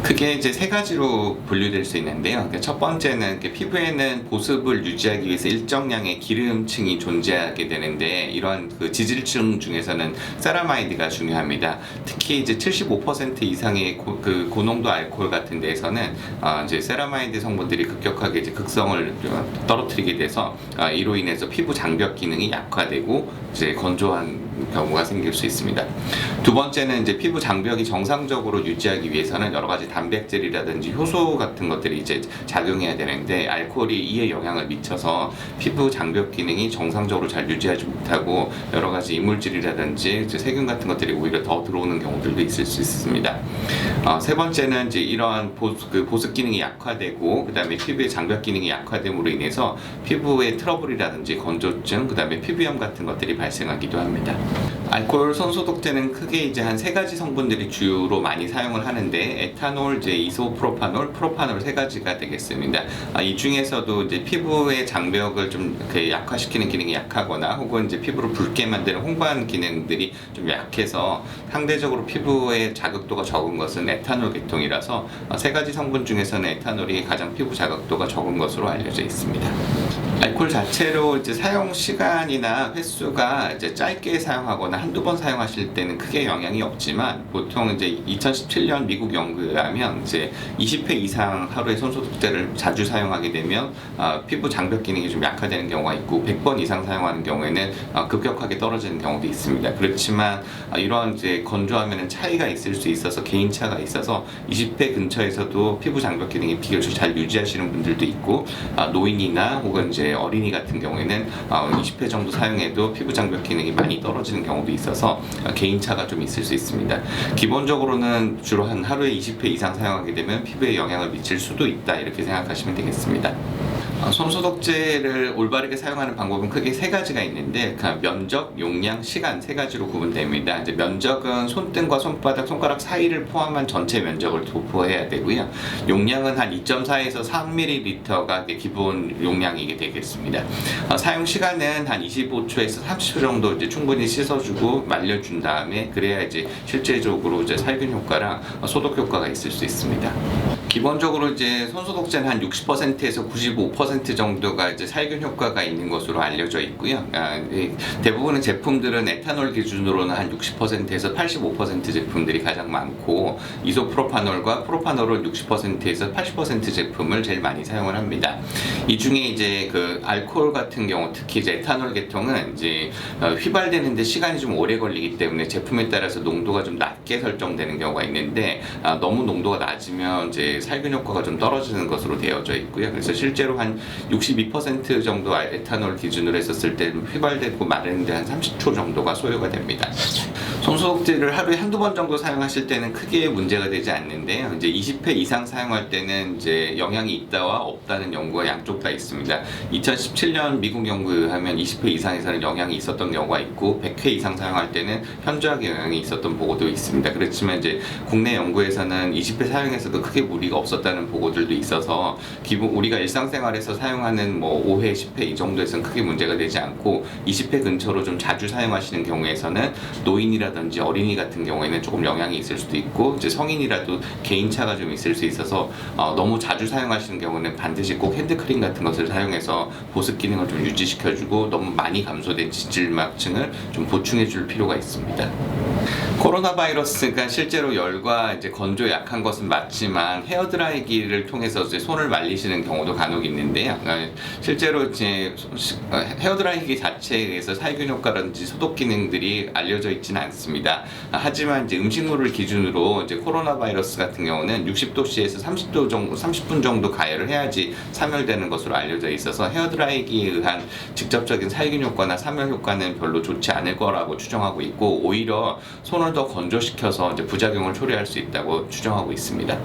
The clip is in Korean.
크게 이제 세 가지로 분류될 수 있는데요. 그러니까 첫 번째는 피부에는 보습을 유지하기 위해서 일정량의 기름층이 존재하게 되는데, 이런 그 지질층 중에서는 세라마이드가 중요합니다. 특히 이제 75% 이상의 고농도 알코올 같은 데에서는 이제 세라마이드 성분들이 급격하게 이제 극성을 떨어뜨리게 돼서 이로 인해서 피부 장벽 기능이 약화되고 이제 건조한 경우가 생길 수 있습니다. 두 번째는 이제 피부 장벽이 정상적으로 유지하기 위해서는 여러 가지 단백질이라든지 효소 같은 것들이 이제 작용해야 되는데, 알코올이 이에 영향을 미쳐서 피부 장벽 기능이 정상적으로 잘 유지하지 못하고 여러 가지 이물질이라든지 이제 세균 같은 것들이 오히려 더 들어오는 경우들도 있을 수 있습니다. 세 번째는 이제 이러한 보습 기능이 약화되고 그다음에 피부의 장벽 기능이 약화됨으로 인해서 피부의 트러블이라든지 건조증, 그다음에 피부염 같은 것들이 발생하기도 합니다. 알코올 손소독제는 크게 이제 한 세 가지 성분들이 주로 많이 사용을 하는데, 에탄올, 이제 이소프로파놀, 프로파놀 세 가지가 되겠습니다. 이 중에서도 이제 피부의 장벽을 좀 이렇게 약화시키는 기능이 약하거나 혹은 이제 피부를 붉게 만드는 홍반 기능들이 좀 약해서 상대적으로 피부의 자극도가 적은 것은 에탄올 계통이라서 세 가지 성분 중에서는 에탄올이 가장 피부 자극도가 적은 것으로 알려져 있습니다. 알코올 자체로 이제 사용 시간이나 횟수가 이제 짧게 사용하거나 한두 번 사용하실 때는 크게 영향이 없지만, 보통 이제 2017년 미국 연구에 의하면 이제 20회 이상 하루에 손소독제를 자주 사용하게 되면 피부 장벽 기능이 좀 약화되는 경우가 있고, 100번 이상 사용하는 경우에는 급격하게 떨어지는 경우도 있습니다. 그렇지만 이런 이제 건조하면은 차이가 있을 수 있어서 개인차가 있어서 20회 근처에서도 피부 장벽 기능이 비교적 잘 유지하시는 분들도 있고, 노인이나 혹은 이제 어린이 같은 경우에는 20회 정도 사용해도 피부 장벽 기능이 많이 떨어지는 경우도 있어서 개인차가 좀 있을 수 있습니다. 기본적으로는 주로 한 하루에 20회 이상 사용하게 되면 피부에 영향을 미칠 수도 있다, 이렇게 생각하시면 되겠습니다. 손소독제를 올바르게 사용하는 방법은 크게 세 가지가 있는데, 면적, 용량, 시간 세 가지로 구분됩니다. 이제 면적은 손등과 손바닥, 손가락 사이를 포함한 전체 면적을 도포해야 되고요. 용량은 한 2.4에서 3ml가 기본 용량이게 되겠습니다. 사용 시간은 한 25초에서 30초 정도 이제 충분히 씻어주고 말려준 다음에, 그래야 이제 실제적으로 이제 살균 효과랑 소독 효과가 있을 수 있습니다. 기본적으로 이제 손소독제는 한 60%에서 95% 정도가 이제 살균 효과가 있는 것으로 알려져 있고요. 대부분의 제품들은 에탄올 기준으로는 한 60%에서 85% 제품들이 가장 많고, 이소프로파놀과 프로파놀은 60%에서 80% 제품을 제일 많이 사용을 합니다. 이 중에 이제 그 알코올 같은 경우, 특히 이제 에탄올 계통은 이제 휘발되는데 시간이 좀 오래 걸리기 때문에 제품에 따라서 농도가 좀 낮게 설정되는 경우가 있는데, 너무 농도가 낮으면 이제 살균 효과가 좀 떨어지는 것으로 되어져 있고요. 그래서 실제로 한 62% 정도 에탄올 기준으로 했었을 때 휘발되고 마르는데 한 30초 정도가 소요가 됩니다. 손소독제를 하루에 한두 번 정도 사용하실 때는 크게 문제가 되지 않는데요. 이제 20회 이상 사용할 때는 이제 영향이 있다와 없다는 연구가 양쪽 다 있습니다. 2017년 미국 연구에 의하면 20회 이상에서는 영향이 있었던 경우가 있고, 100회 이상 사용할 때는 현저하게 영향이 있었던 보고도 있습니다. 그렇지만 이제 국내 연구에서는 20회 사용해서도 크게 무리가 없었다는 보고들도 있어서, 기본 우리가 일상생활에서 사용하는 뭐 5회, 10회 이 정도에서는 크게 문제가 되지 않고, 20회 근처로 좀 자주 사용하시는 경우에서는 노인이라든지 어린이 같은 경우에는 조금 영향이 있을 수도 있고, 이제 성인이라도 개인차가 좀 있을 수 있어서 너무 자주 사용하시는 경우는 반드시 꼭 핸드크림 같은 것을 사용해서 보습 기능을 좀 유지시켜주고, 너무 많이 감소된 지질막층을 좀 보충해줄 필요가 있습니다. 코로나 바이러스가 실제로 열과 이제 건조에 약한 것은 맞지만, 헤어드라이기를 통해서 이제 손을 말리시는 경우도 간혹 있는데요. 실제로 이제 헤어드라이기 자체에 의해서 살균 효과라든지 소독 기능들이 알려져 있지는 않습니다. 하지만 이제 음식물을 기준으로 이제 코로나 바이러스 같은 경우는 60도씨에서 30분 정도 가열을 해야지 사멸되는 것으로 알려져 있어서, 헤어드라이기에 의한 직접적인 살균 효과나 사멸 효과는 별로 좋지 않을 거라고 추정하고 있고, 오히려 손을 더 건조시켜서 이제 부작용을 초래할 수 있다고 추정하고 있습니다.